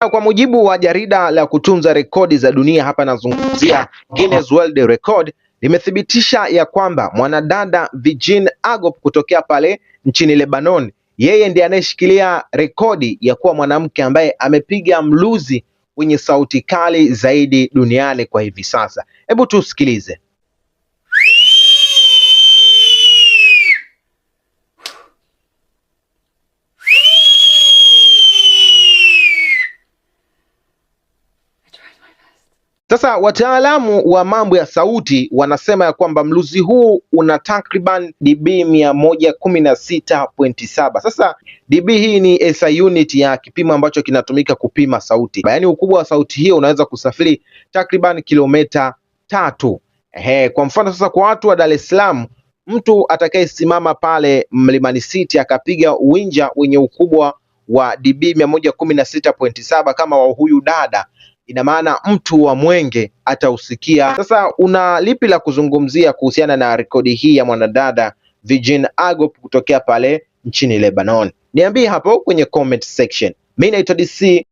Kwa mujibu wa jarida la kutunza rekodi za dunia, hapa nazungumzia Guinness World Record, limethibitisha ya kwamba mwanadada Virginie Agop kutokea pale nchini Lebanon, yeye ndiye anayeshikilia rekodi ya kuwa mwanamke ambaye amepiga mluzi wenye sauti kali zaidi duniani kwa hivi sasa. Hebu tusikilize. Sasa wataalamu wa mambo ya sauti wanasema ya kwamba mluzi huu una takriban dB 116.7. Sasa dB hii ni SI unit ya kipimo ambacho kinatumika kupima sauti. Yaani ukubwa wa sauti hiyo unaweza kusafiri takriban kilomita 3. Kwa mfano sasa, kwa watu wa Dar es Salaam, mtu atakayesimama pale Mlimani City akapiga uwinja wenye ukubwa wa dB 116.7 kama wa huyu dada, ina maana mtu wa Mwenge atausikia. Sasa una lipi la kuzungumzia kuhusiana na rekodi hii ya mwanadada Virginie Agop kutokea pale nchini Lebanon? Niambie hapo kwenye comment section. Mimi naitwa DC.